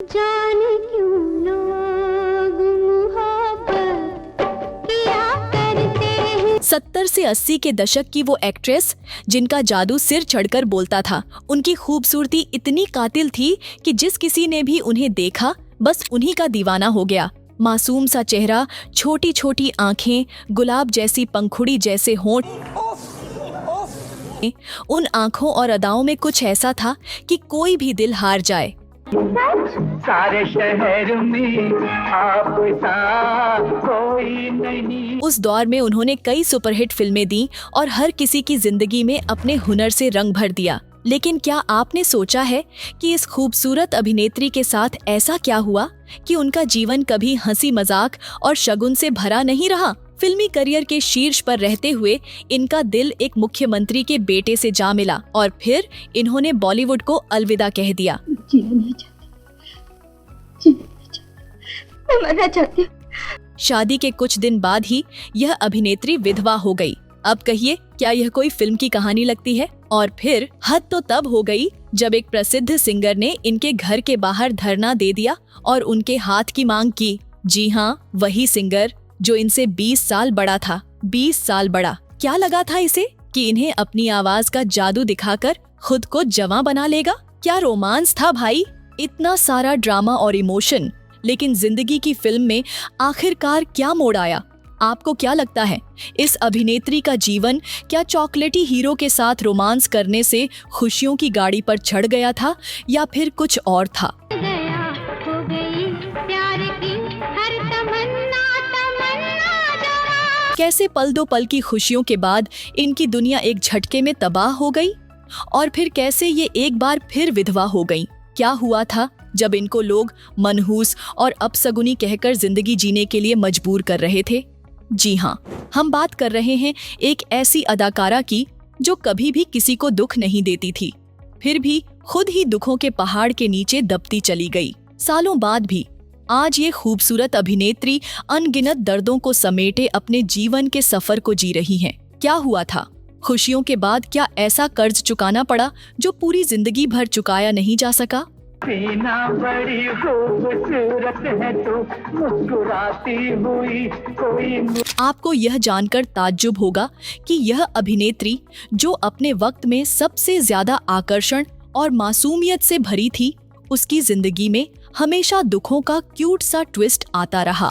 जाने क्यों लोग मोहब्बत किया करते हैं। 70 से 80 के दशक की वो एक्ट्रेस जिनका जादू सिर चढ़कर बोलता था। उनकी खूबसूरती इतनी कातिल थी कि जिस किसी ने भी उन्हें देखा बस उन्हीं का दीवाना हो गया। मासूम सा चेहरा, छोटी छोटी आंखें, गुलाब जैसी पंखुड़ी जैसे होंठ। उन आंखों और अदाओं में कुछ ऐसा था कि कोई भी दिल हार जाए। सारे शहर में आप सा कोई नहीं। उस दौर में उन्होंने कई सुपरहिट फिल्में दी और हर किसी की जिंदगी में अपने हुनर से रंग भर दिया। लेकिन क्या आपने सोचा है कि इस खूबसूरत अभिनेत्री के साथ ऐसा क्या हुआ कि उनका जीवन कभी हंसी मजाक और शगुन से भरा नहीं रहा। फिल्मी करियर के शीर्ष पर रहते हुए इनका दिल एक मुख्यमंत्री के बेटे से जा मिला और फिर इन्होंने बॉलीवुड को अलविदा कह दिया। जीना नहीं चाहती, मैं मरना चाहती हूँ। शादी के कुछ दिन बाद ही यह अभिनेत्री विधवा हो गई। अब कहिए, क्या यह कोई फिल्म की कहानी लगती है? और फिर हद तो तब हो गई जब एक प्रसिद्ध सिंगर ने इनके घर के बाहर धरना दे दिया और उनके हाथ की मांग की। जी हाँ, वही सिंगर जो इनसे 20 साल बड़ा था। 20 साल बड़ा। क्या लगा था इसे कि इन्हें अपनी आवाज का जादू दिखाकर खुद को जवां बना लेगा? क्या रोमांस था भाई, इतना सारा ड्रामा और इमोशन। लेकिन जिंदगी की फिल्म में आखिरकार क्या मोड़ आया? आपको क्या लगता है, इस अभिनेत्री का जीवन क्या चॉकलेटी हीरो के साथ रोमांस करने से खुशियों की गाड़ी पर चढ़ गया था या फिर कुछ और था? गया हो गई प्यार की हर तमन्ना जवां। कैसे पल दो पल की खुशियों के बाद इनकी दुनिया एक झटके में तबाह हो गई और फिर कैसे ये एक बार फिर विधवा हो गई? क्या हुआ था जब इनको लोग मनहूस और अपसगुनी कहकर जिंदगी जीने के लिए मजबूर कर रहे थे? जी हाँ, हम बात कर रहे हैं एक ऐसी अदाकारा की जो कभी भी किसी को दुख नहीं देती थी, फिर भी खुद ही दुखों के पहाड़ के नीचे दबती चली गई। सालों बाद भी आज ये खूबसूरत अभिनेत्री अनगिनत दर्दों को समेटे अपने जीवन के सफर को जी रही हैं। क्या हुआ था? खुशियों के बाद क्या ऐसा कर्ज चुकाना पड़ा जो पूरी जिंदगी भर चुकाया नहीं जा सका? सीना बड़ी खूबसूरत है तो मुस्कुराती हुई कोई। आपको यह जानकर ताज्जुब होगा कि यह अभिनेत्री जो अपने वक्त में सबसे ज्यादा आकर्षण और मासूमियत से भरी थी, उसकी जिंदगी में हमेशा दुखों का क्यूट सा ट्विस्ट आता रहा।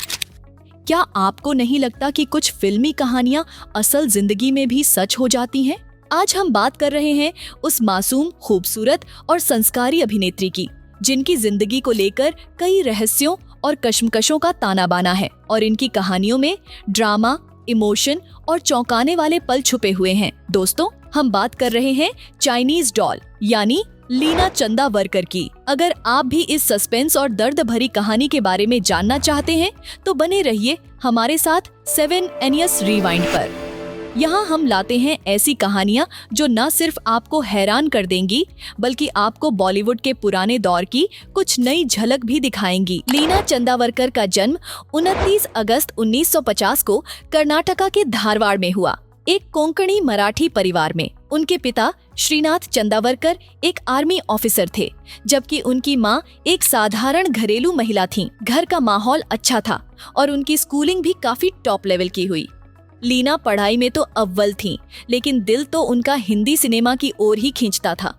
क्या आपको नहीं लगता कि कुछ फिल्मी कहानियां असल जिंदगी में भी सच हो जाती हैं? आज हम बात कर रहे हैं उस मासूम, खूबसूरत और संस्कारी अभिनेत्री की, जिनकी जिंदगी को लेकर कई रहस्यों और कश्मकशों का ताना बाना है और इनकी कहानियों में ड्रामा, इमोशन और चौंकाने वाले पल छुपे हुए हैं। दोस्तों, हम बात कर रहे हैं चाइनीज डॉल यानी लीना चंदावरकर की। अगर आप भी इस सस्पेंस और दर्द भरी कहानी के बारे में जानना चाहते हैं तो बने रहिए हमारे साथ 7 NES रिवाइंड पर। यहाँ हम लाते हैं ऐसी कहानियाँ जो न सिर्फ आपको हैरान कर देंगी बल्कि आपको बॉलीवुड के पुराने दौर की कुछ नई झलक भी दिखाएंगी। लीना चंदावरकर का जन्म 29 अगस्त 1950 को कर्नाटका के धारवाड़ में हुआ, एक कोंकणी मराठी परिवार में। उनके पिता श्रीनाथ चंदावरकर एक आर्मी ऑफिसर थे, जबकि उनकी मां एक साधारण घरेलू महिला थीं। घर का माहौल अच्छा था और उनकी स्कूलिंग भी काफी टॉप लेवल की हुई। लीना पढ़ाई में तो अव्वल थीं, लेकिन दिल तो उनका हिंदी सिनेमा की ओर ही खींचता था।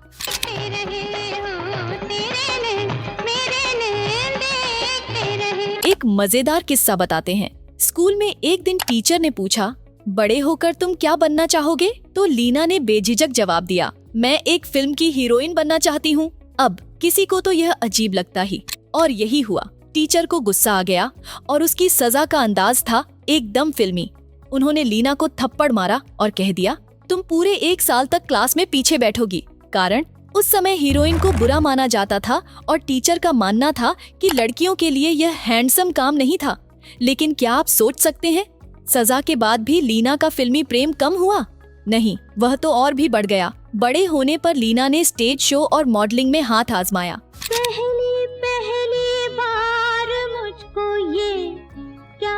एक मजेदार किस्सा बताते हैं। स्कूल में एक दिन टीचर ने पूछा, बड़े होकर तुम क्या बनना चाहोगे? तो लीना ने बेझिझक जवाब दिया, मैं एक फिल्म की हीरोइन बनना चाहती हूँ। अब किसी को तो यह अजीब लगता ही, और यही हुआ। टीचर को गुस्सा आ गया और उसकी सजा का अंदाज था एकदम फिल्मी। उन्होंने लीना को थप्पड़ मारा और कह दिया, तुम पूरे 1 साल तक क्लास में पीछे बैठोगी। कारण उस समय हीरोइन को बुरा माना जाता था और टीचर का मानना था कि लड़कियों के लिए यह हैंडसम काम नहीं था। लेकिन क्या आप सोच सकते हैं, सजा के बाद भी लीना का फिल्मी प्रेम कम हुआ? नहीं, वह तो और भी बढ़ गया। बड़े होने पर लीना ने स्टेज शो और मॉडलिंग में हाथ आजमाया। पहली बार मुझको ये क्या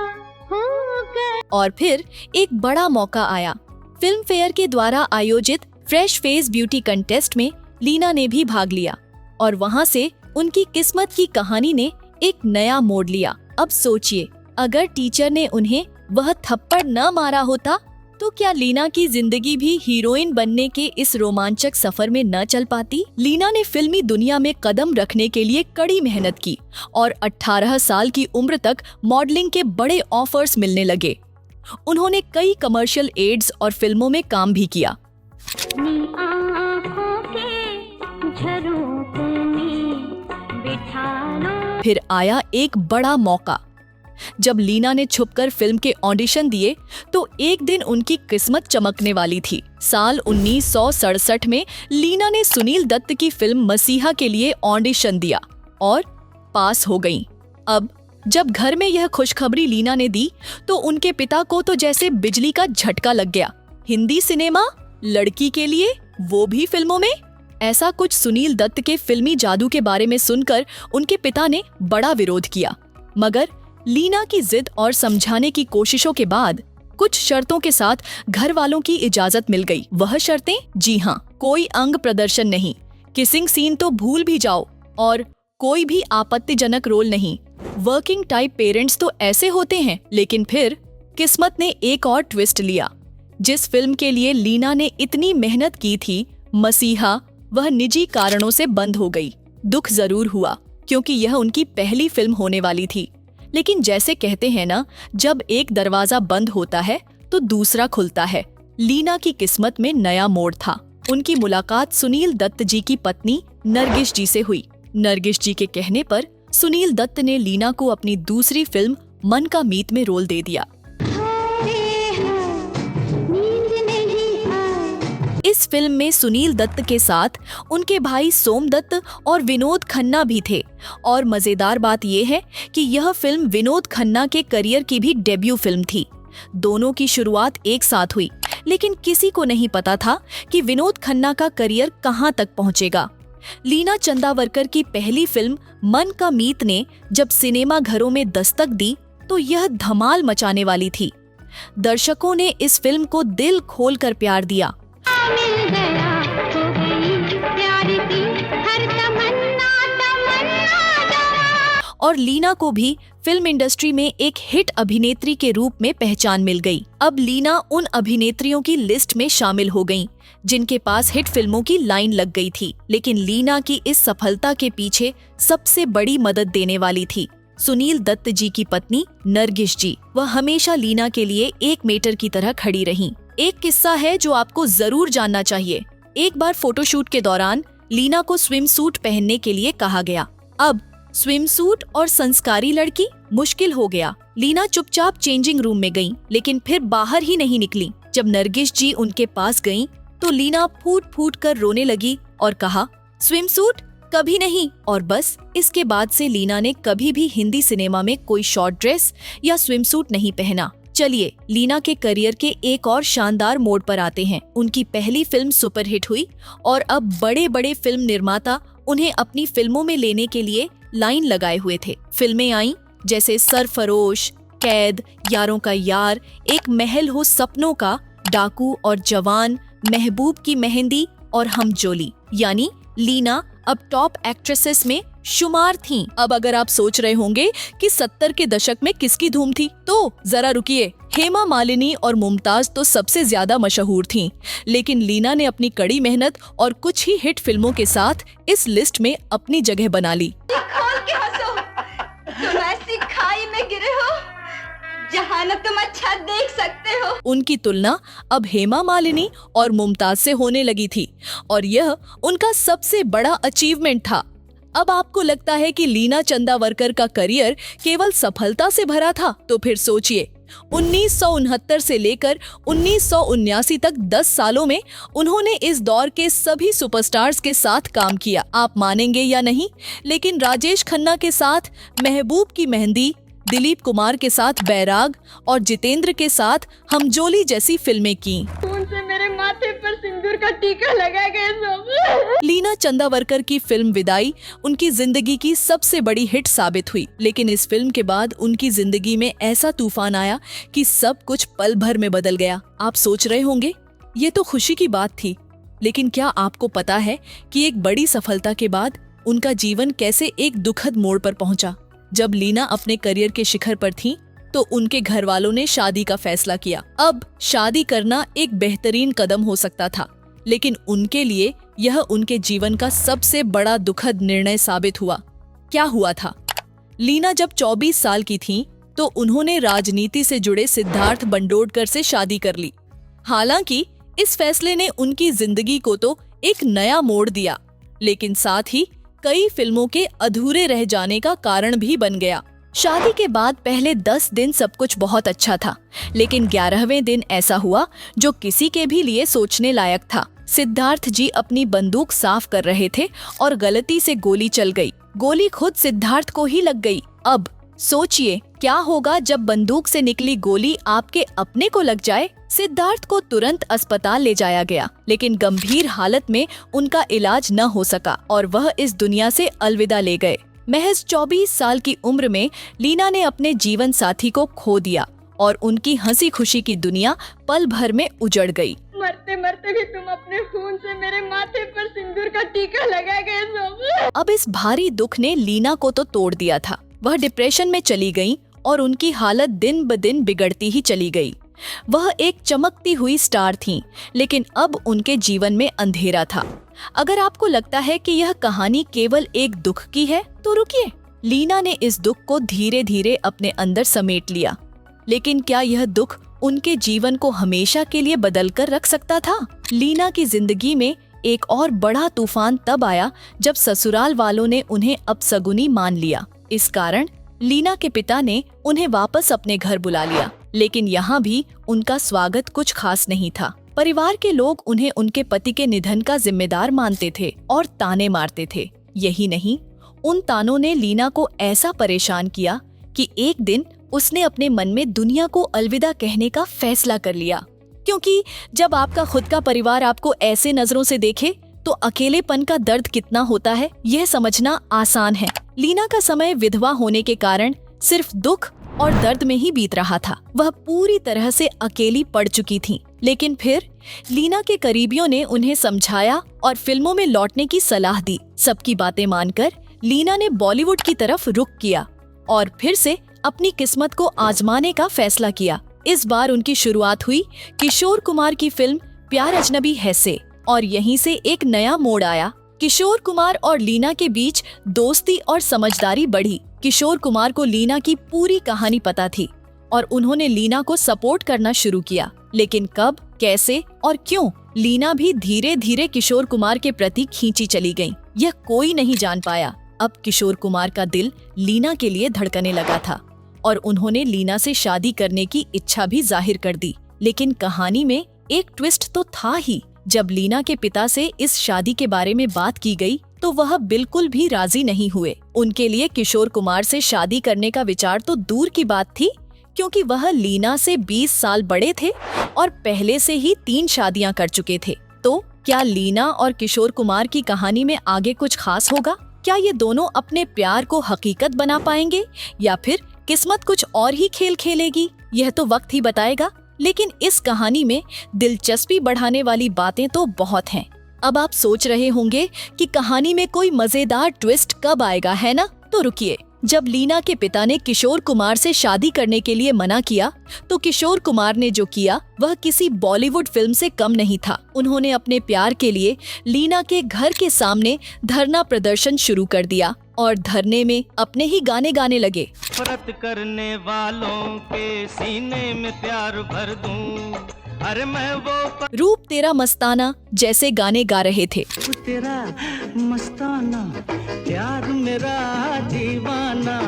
हो गया। और फिर एक बड़ा मौका आया। फिल्म फेयर के द्वारा आयोजित फ्रेश फेस ब्यूटी कंटेस्ट में लीना ने भी भाग लिया और वहां से उनकी किस्मत की कहानी ने एक नया मोड़ लिया। अब सोचिए, अगर टीचर ने उन्हें वह थप्पड़ न मारा होता तो क्या लीना की जिंदगी भी हीरोइन बनने के इस रोमांचक सफर में न चल पाती। लीना ने फिल्मी दुनिया में कदम रखने के लिए कड़ी मेहनत की और 18 साल की उम्र तक मॉडलिंग के बड़े ऑफर्स मिलने लगे। उन्होंने कई कमर्शियल एड्स और फिल्मों में काम भी किया। फिर आया एक बड़ा मौका। जब लीना ने छुपकर फिल्म के ऑडिशन दिए तो एक दिन उनकी किस्मत चमकने वाली थी। साल 1967 में लीना ने सुनील दत्त की फिल्म मसीहा के लिए ऑडिशन दिया और पास हो गईं। अब जब घर में यह खुशखबरी लीना ने दी तो उनके पिता को तो जैसे बिजली का झटका लग गया। हिंदी सिनेमा, लड़की के लिए, वो भी फिल्मों में। ऐसा कुछ सुनील दत्त के फिल्मी जादू के बारे में सुनकर उनके पिता ने बड़ा विरोध किया, मगर लीना की जिद और समझाने की कोशिशों के बाद कुछ शर्तों के साथ घर वालों की इजाजत मिल गई। वह शर्तें, जी हाँ, कोई अंग प्रदर्शन नहीं, किसिंग सीन तो भूल भी जाओ और कोई भी आपत्तिजनक रोल नहीं। वर्किंग टाइप पेरेंट्स तो ऐसे होते हैं। लेकिन फिर किस्मत ने एक और ट्विस्ट लिया। जिस फिल्म के लिए लीना ने इतनी मेहनत की थी, मसीहा, वह निजी कारणों से बंद हो गई। दुख जरूर हुआ क्योंकि यह उनकी पहली फिल्म होने वाली थी। लेकिन जैसे कहते हैं ना, जब एक दरवाजा बंद होता है तो दूसरा खुलता है। लीना की किस्मत में नया मोड़ था। उनकी मुलाकात सुनील दत्त जी की पत्नी नरगिस जी से हुई। नरगिस जी के कहने पर सुनील दत्त ने लीना को अपनी दूसरी फिल्म मन का मीत में रोल दे दिया। इस फिल्म में सुनील दत्त के साथ उनके भाई सोम दत्त और विनोद खन्ना भी थे। और मजेदार बात यह है कि यह फिल्म विनोद खन्ना के करियर की भी डेब्यू फिल्म थी। दोनों की शुरुआत एक साथ हुई, लेकिन किसी को नहीं पता था कि विनोद खन्ना का करियर कहां तक पहुंचेगा। लीना चंदावरकर की पहली फिल्म मन का मीत ने जब सिनेमा घरों में दस्तक दी तो यह धमाल मचाने वाली थी। दर्शकों ने इस फिल्म को दिल खोलकर प्यार दिया। और लीना को भी फिल्म इंडस्ट्री में एक हिट अभिनेत्री के रूप में पहचान मिल गई। अब लीना उन अभिनेत्रियों की लिस्ट में शामिल हो गईं, जिनके पास हिट फिल्मों की लाइन लग गई थी। लेकिन लीना की इस सफलता के पीछे सबसे बड़ी मदद देने वाली थी सुनील दत्त जी की पत्नी नरगिस जी। वह हमेशा लीना के लिए एक मेटर की तरह खड़ी रहीं। एक किस्सा है जो आपको जरूर जानना चाहिए। एक बार फोटोशूट के दौरान लीना को स्विम सूट पहनने के लिए कहा गया। अब स्विम सूट और संस्कारी लड़की, मुश्किल हो गया। लीना चुपचाप चेंजिंग रूम में गईं, लेकिन फिर बाहर ही नहीं निकली। जब नरगिस जी उनके पास गईं, तो लीना फूट फूट कर रोने लगी और कहा, स्विम सूट कभी नहीं। और बस इसके बाद से लीना ने कभी भी हिंदी सिनेमा में कोई शॉर्ट ड्रेस या स्विम सूट नहीं पहना। चलिए लीना के करियर के एक और शानदार मोड़ पर आते हैं। उनकी पहली फिल्म सुपरहिट हुई और अब बड़े बड़े फिल्म निर्माता उन्हें अपनी फिल्मों में लेने के लिए लाइन लगाए हुए थे। फिल्में आईं जैसे सरफरोश, कैद, यारों का यार, एक महल हो सपनों का, डाकू और जवान, महबूब की मेहंदी और हमजोली। यानी लीना अब टॉप एक्ट्रेसेस में शुमार थीं। अब अगर आप सोच रहे होंगे कि 70 के दशक में किसकी धूम थी, तो जरा रुकिए। हेमा मालिनी और मुमताज तो सबसे ज्यादा मशहूर थीं, लेकिन लीना ने अपनी कड़ी मेहनत और कुछ ही हिट फिल्मों के साथ इस लिस्ट में अपनी जगह बना ली। खोल के हंसो, तुम ऐसी खाई में गिरे हो जहाँ न तुम अच्छा देख सकते हो। उनकी तुलना अब हेमा मालिनी और मुमताज से होने लगी थी और यह उनका सबसे बड़ा अचीवमेंट था। अब आपको लगता है कि लीना चंदावरकर का करियर केवल सफलता से भरा था, तो फिर सोचिए 1969 से लेकर 1979 तक 10 सालों में उन्होंने इस दौर के सभी सुपरस्टार्स के साथ काम किया। आप मानेंगे या नहीं, लेकिन राजेश खन्ना के साथ महबूब की मेहंदी, दिलीप कुमार के साथ बैराग और जितेंद्र के साथ हमजोली जैसी फिल्में की। उनसे मेरे माथे पर सिंदूर का टीका लगा गया सब। लीना चंदावरकर की फिल्म विदाई उनकी जिंदगी की सबसे बड़ी हिट साबित हुई, लेकिन इस फिल्म के बाद उनकी जिंदगी में ऐसा तूफान आया कि सब कुछ पल भर में बदल गया। आप सोच रहे होंगे ये तो खुशी की बात थी, लेकिन क्या आपको पता है कि एक बड़ी सफलता के बाद उनका जीवन कैसे एक दुखद मोड़ पर पहुंचा। जब लीना अपने करियर के शिखर पर थी तो उनके घर वालों ने शादी का फैसला किया। अब शादी करना एक बेहतरीन कदम हो सकता था, लेकिन उनके लिए यह उनके जीवन का सबसे बड़ा दुखद निर्णय साबित हुआ। क्या हुआ था? लीना जब 24 साल की थीं, तो उन्होंने राजनीति से जुड़े सिद्धार्थ बंडोडकर से शादी कर ली। हालांकि इस फैसले ने उनकी जिंदगी को तो एक नया मोड़ दिया, लेकिन साथ ही कई फिल्मों के अधूरे रह जाने का कारण भी बन गया। शादी के बाद पहले 10 दिन सब कुछ बहुत अच्छा था, लेकिन 11वें दिन ऐसा हुआ जो किसी के भी लिए सोचने लायक था। सिद्धार्थ जी अपनी बंदूक साफ कर रहे थे और गलती से गोली चल गई। गोली खुद सिद्धार्थ को ही लग गई। अब सोचिए क्या होगा जब बंदूक से निकली गोली आपके अपने को लग जाए। सिद्धार्थ को तुरंत अस्पताल ले जाया गया, लेकिन गंभीर हालत में उनका इलाज न हो सका और वह इस दुनिया से अलविदा ले गए। महज 24 साल की उम्र में लीना ने अपने जीवन साथी को खो दिया और उनकी हंसी खुशी की दुनिया पल भर में उजड़ गई। मरते मरते भी तुम अपने खून से मेरे माथे पर सिंदूर का टीका लगा गए सब। अब इस भारी दुख ने लीना को तो तोड़ दिया था। वह डिप्रेशन में चली गई और उनकी हालत दिन ब दिन बिगड़ती ही चली गई। वह एक चमकती हुई स्टार थीं, लेकिन अब उनके जीवन में अंधेरा था। अगर आपको लगता है कि यह कहानी केवल एक दुख की है, तो रुकिए। लीना ने इस दुख को धीरे धीरे अपने अंदर समेट लिया, लेकिन क्या यह दुख उनके जीवन को हमेशा के लिए बदल कर रख सकता था? लीना की जिंदगी में एक और बड़ा तूफान तब आया जब ससुराल वालों ने उन्हें अपशगुनी मान लिया। इस कारण लीना के पिता ने उन्हें वापस अपने घर बुला लिया, लेकिन यहाँ भी उनका स्वागत कुछ खास नहीं था। परिवार के लोग उन्हें उनके पति के निधन का जिम्मेदार मानते थे और ताने मारते थे। यही नहीं, उन तानों ने लीना को ऐसा परेशान किया कि एक दिन उसने अपने मन में दुनिया को अलविदा कहने का फैसला कर लिया। क्योंकि जब आपका खुद का परिवार आपको ऐसे नजरों से देखे तो अकेलेपन का दर्द कितना होता है यह समझना आसान है। लीना का समय विधवा होने के कारण सिर्फ दुख और दर्द में ही बीत रहा था। वह पूरी तरह से अकेली पड़ चुकी थी। लेकिन फिर लीना के करीबियों ने उन्हें समझाया और फिल्मों में लौटने की सलाह दी। सबकी बातें मानकर लीना ने बॉलीवुड की तरफ रुख किया और फिर से अपनी किस्मत को आजमाने का फैसला किया। इस बार उनकी शुरुआत हुई किशोर कुमार की फिल्म प्यार अजनबी है से, और यहीं से एक नया मोड़ आया। किशोर कुमार और लीना के बीच दोस्ती और समझदारी बढ़ी। किशोर कुमार को लीना की पूरी कहानी पता थी और उन्होंने लीना को सपोर्ट करना शुरू किया। लेकिन कब, कैसे और क्यों लीना भी धीरे धीरे किशोर कुमार के प्रति खींची चली गई, यह कोई नहीं जान पाया। अब किशोर कुमार का दिल लीना के लिए धड़कने लगा था और उन्होंने लीना से शादी करने की इच्छा भी जाहिर कर दी। लेकिन कहानी में एक ट्विस्ट तो था ही। जब लीना के पिता से इस शादी के बारे में बात की गई तो वह बिल्कुल भी राजी नहीं हुए। उनके लिए किशोर कुमार से शादी करने का विचार तो दूर की बात थी, क्योंकि वह लीना से 20 साल बड़े थे और पहले से ही 3 शादियां कर चुके थे। तो क्या लीना और किशोर कुमार की कहानी में आगे कुछ खास होगा? क्या ये दोनों अपने प्यार को हकीकत बना पाएंगे या फिर किस्मत कुछ और ही खेल खेलेगी? यह तो वक्त ही बताएगा। लेकिन इस कहानी में दिलचस्पी बढ़ाने वाली बातें तो बहुत हैं। अब आप सोच रहे होंगे कि कहानी में कोई मजेदार ट्विस्ट कब आएगा, है ना? तो रुकिए। जब लीना के पिता ने किशोर कुमार से शादी करने के लिए मना किया तो किशोर कुमार ने जो किया वह किसी बॉलीवुड फिल्म से कम नहीं था। उन्होंने अपने प्यार के लिए लीना के घर के सामने धरना प्रदर्शन शुरू कर दिया और धरने में अपने ही गाने गाने लगे। नफरत करने वालों के सीने में प्यार भर दूं, अरे मैं वो रूप तेरा मस्ताना जैसे गाने गा रहे थे। तेरा मस्ताना प्यार मेरा दीवाना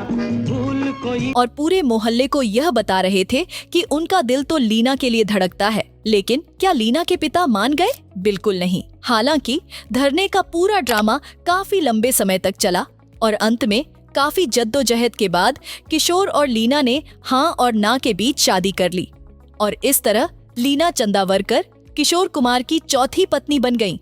भूल कोई, और पूरे मोहल्ले को यह बता रहे थे कि उनका दिल तो लीना के लिए धड़कता है। लेकिन क्या लीना के पिता मान गए? बिल्कुल नहीं। हालांकि धरने का पूरा ड्रामा काफी लंबे समय तक चला और अंत में काफी जद्दोजहद के बाद किशोर और लीना ने हाँ और ना के बीच शादी कर ली और इस तरह लीना चंदावरकर किशोर कुमार की चौथी पत्नी बन गईं।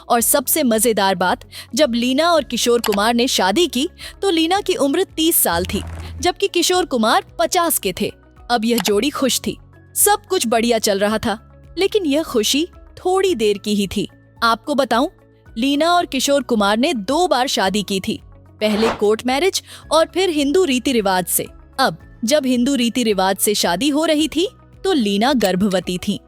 और सबसे मजेदार बात, जब लीना और किशोर कुमार ने शादी की तो लीना की उम्र 30 साल थी, जबकि किशोर कुमार 50 के थे। अब यह जोड़ी खुश थी, सब कुछ बढ़िया चल रहा था। लेकिन यह खुशी थोड़ी देर की ही थी। आपको बताऊं, लीना और किशोर कुमार ने 2 बार शादी की थी, पहले कोर्ट मैरिज और फिर हिंदू रीति रिवाज से। अब जब हिंदू रीति रिवाज से शादी हो रही थी तो लीना गर्भवती थी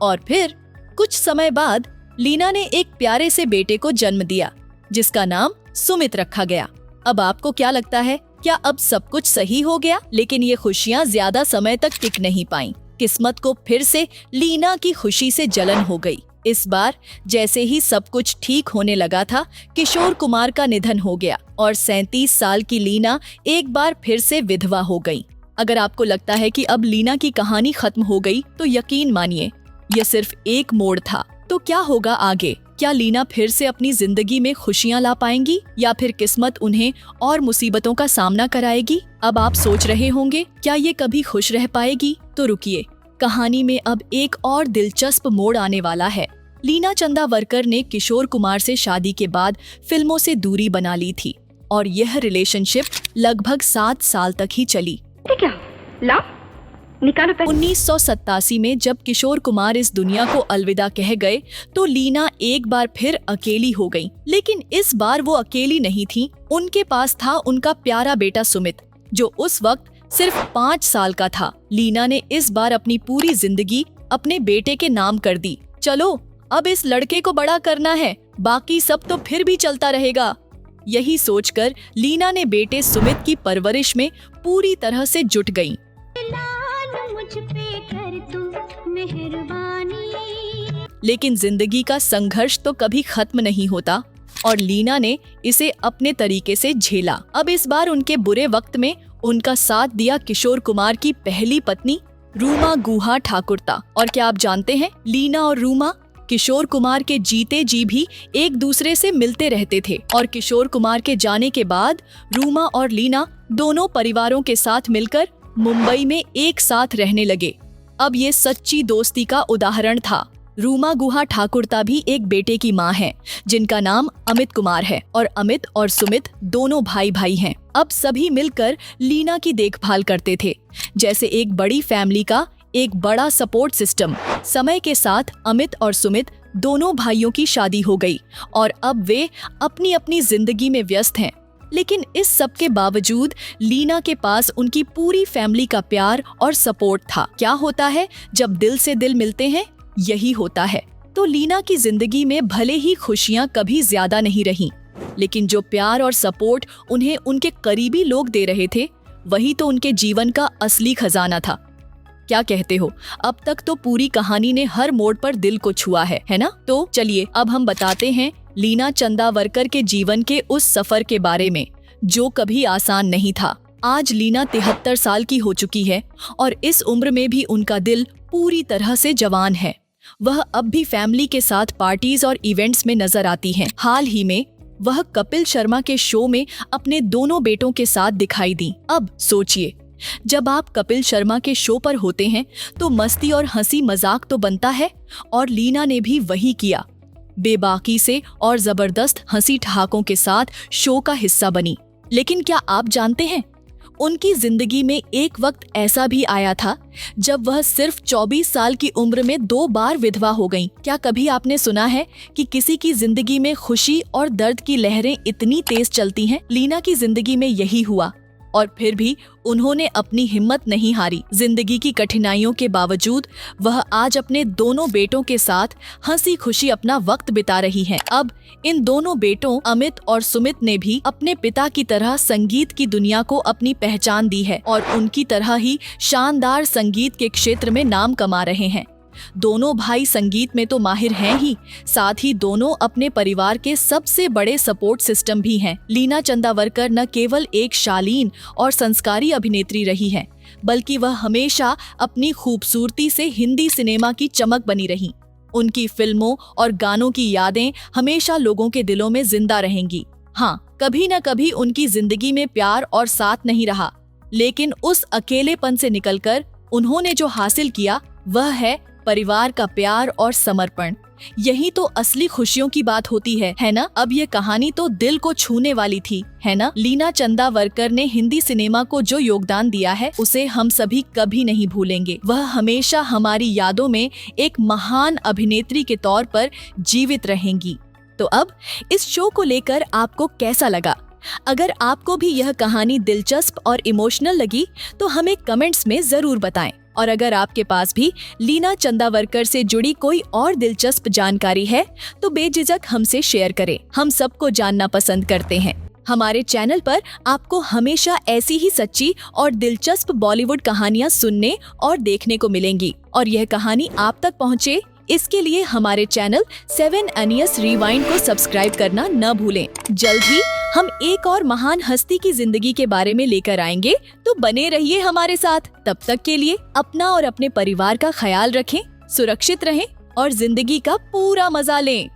और फिर कुछ समय बाद लीना ने एक प्यारे से बेटे को जन्म दिया जिसका नाम सुमित रखा गया। अब आपको क्या लगता है, क्या अब सब कुछ सही हो गया? लेकिन ये खुशियाँ ज्यादा समय तक टिक नहीं पाईं। किस्मत को फिर से लीना की खुशी से जलन हो गई। इस बार जैसे ही सब कुछ ठीक होने लगा था, किशोर कुमार का निधन हो गया और 37 साल की लीना एक बार फिर से विधवा हो गई। अगर आपको लगता है कि अब लीना की कहानी खत्म हो गई तो यकीन मानिए, ये सिर्फ एक मोड़ था। तो क्या होगा आगे? क्या लीना फिर से अपनी जिंदगी में खुशियां ला पाएंगी या फिर किस्मत उन्हें और मुसीबतों का सामना कराएगी? अब आप सोच रहे होंगे, क्या ये कभी खुश रह पाएगी? तो रुकिए, कहानी में अब एक और दिलचस्प मोड़ आने वाला है। लीना चंदावरकर ने किशोर कुमार से शादी के बाद फिल्मों से दूरी बना ली थी और यह रिलेशनशिप लगभग 7 साल तक ही चली। क्या ला निकालो पैसे। 1987 में जब किशोर कुमार इस दुनिया को अलविदा कह गए तो लीना एक बार फिर अकेली हो गई। लेकिन इस बार वो अकेली नहीं थी, उनके पास था उनका प्यारा बेटा सुमित, जो उस वक्त सिर्फ 5 साल का था। लीना ने इस बार अपनी पूरी जिंदगी अपने बेटे के नाम कर दी। चलो अब इस लड़के को बड़ा करना है, बाकी सब तो फिर भी चलता रहेगा। यही सोचकर लीना ने बेटे सुमित की परवरिश में पूरी तरह से जुट गई। मुझ पे कर तू मेहरबानी। लेकिन जिंदगी का संघर्ष तो कभी खत्म नहीं होता और लीना ने इसे अपने तरीके से झेला। अब इस बार उनके बुरे वक्त में उनका साथ दिया किशोर कुमार की पहली पत्नी रूमा गुहा ठाकुरता। और क्या आप जानते हैं, लीना और रूमा किशोर कुमार के जीते जी भी एक दूसरे से मिलते रहते थे और किशोर कुमार के जाने के बाद रूमा और लीना दोनों परिवारों के साथ मिलकर मुंबई में एक साथ रहने लगे। अब ये सच्ची दोस्ती का उदाहरण था। रूमा गुहा ठाकुरता भी एक बेटे की मां है जिनका नाम अमित कुमार है और अमित और सुमित दोनों भाई भाई हैं। अब सभी मिलकर लीना की देखभाल करते थे जैसे एक बड़ी फैमिली का एक बड़ा सपोर्ट सिस्टम। समय के साथ अमित और सुमित दोनों भाइयों की शादी हो गई और अब वे अपनी अपनी जिंदगी में व्यस्त हैं। लेकिन इस सब के बावजूद लीना के पास उनकी पूरी फैमिली का प्यार और सपोर्ट था। क्या होता है जब दिल से दिल मिलते हैं, यही होता है। तो लीना की जिंदगी में भले ही खुशियां कभी ज्यादा नहीं रहीं, लेकिन जो प्यार और सपोर्ट उन्हें उनके करीबी लोग दे रहे थे, वही तो उनके जीवन का असली खजाना था। क्या कहते हो? अब तक तो पूरी कहानी ने हर मोड़ पर दिल को छुआ है ना? तो चलिए अब हम बताते हैं लीना चंदावरकर के जीवन के उस सफर के बारे में जो कभी आसान नहीं था। आज लीना 73 साल की हो चुकी है और इस उम्र में भी उनका दिल पूरी तरह से जवान है। वह अब भी फैमिली के साथ पार्टीज और इवेंट्स में नजर आती हैं। हाल ही में वह कपिल शर्मा के शो में अपने दोनों बेटों के साथ दिखाई दी। अब सोचिए, जब आप कपिल शर्मा के शो पर होते हैं तो मस्ती और हंसी मजाक तो बनता है और लीना ने भी वही किया। बेबाकी से और जबरदस्त हंसी ठहाकों के साथ शो का हिस्सा बनी। लेकिन क्या आप जानते हैं, उनकी जिंदगी में एक वक्त ऐसा भी आया था जब वह सिर्फ 24 साल की उम्र में 2 बार विधवा हो गईं। क्या कभी आपने सुना है कि किसी की जिंदगी में खुशी और दर्द की लहरें इतनी तेज चलती हैं? लीना की जिंदगी में यही हुआ और फिर भी उन्होंने अपनी हिम्मत नहीं हारी। जिंदगी की कठिनाइयों के बावजूद वह आज अपने दोनों बेटों के साथ हंसी खुशी अपना वक्त बिता रही हैं। अब इन दोनों बेटों अमित और सुमित ने भी अपने पिता की तरह संगीत की दुनिया को अपनी पहचान दी है और उनकी तरह ही शानदार संगीत के क्षेत्र में नाम कमा रहे हैं। दोनों भाई संगीत में तो माहिर हैं ही, साथ ही दोनों अपने परिवार के सबसे बड़े सपोर्ट सिस्टम भी हैं। लीना चंदावरकर न केवल एक शालीन और संस्कारी अभिनेत्री रही हैं, बल्कि वह हमेशा अपनी खूबसूरती से हिंदी सिनेमा की चमक बनी रहीं। उनकी फिल्मों और गानों की यादें हमेशा लोगों के दिलों में जिंदा रहेंगी। हाँ, कभी न कभी उनकी जिंदगी में प्यार और साथ नहीं रहा, लेकिन उस अकेलेपन से निकलकर उन्होंने जो हासिल किया वह है परिवार का प्यार और समर्पण। यही तो असली खुशियों की बात होती है ना? अब ये कहानी तो दिल को छूने वाली थी, है ना? लीना चंदावरकर ने हिंदी सिनेमा को जो योगदान दिया है उसे हम सभी कभी नहीं भूलेंगे। वह हमेशा हमारी यादों में एक महान अभिनेत्री के तौर पर जीवित रहेंगी। तो अब इस शो को लेकर आपको कैसा लगा? अगर आपको भी यह कहानी दिलचस्प और इमोशनल लगी तो हमें कमेंट्स में जरूर बताएं। और अगर आपके पास भी लीना चंदावरकर से जुड़ी कोई और दिलचस्प जानकारी है तो बेझिझक हमसे शेयर करें। हम सबको जानना पसंद करते हैं। हमारे चैनल पर आपको हमेशा ऐसी ही सच्ची और दिलचस्प बॉलीवुड कहानियां सुनने और देखने को मिलेंगी। और यह कहानी आप तक पहुंचे, इसके लिए हमारे चैनल 7 Anias Rewind को सब्सक्राइब करना न भूलें। जल्द ही हम एक और महान हस्ती की जिंदगी के बारे में लेकर आएंगे, तो बने रहिए हमारे साथ। तब तक के लिए अपना और अपने परिवार का ख्याल रखें, सुरक्षित रहें और जिंदगी का पूरा मजा लें।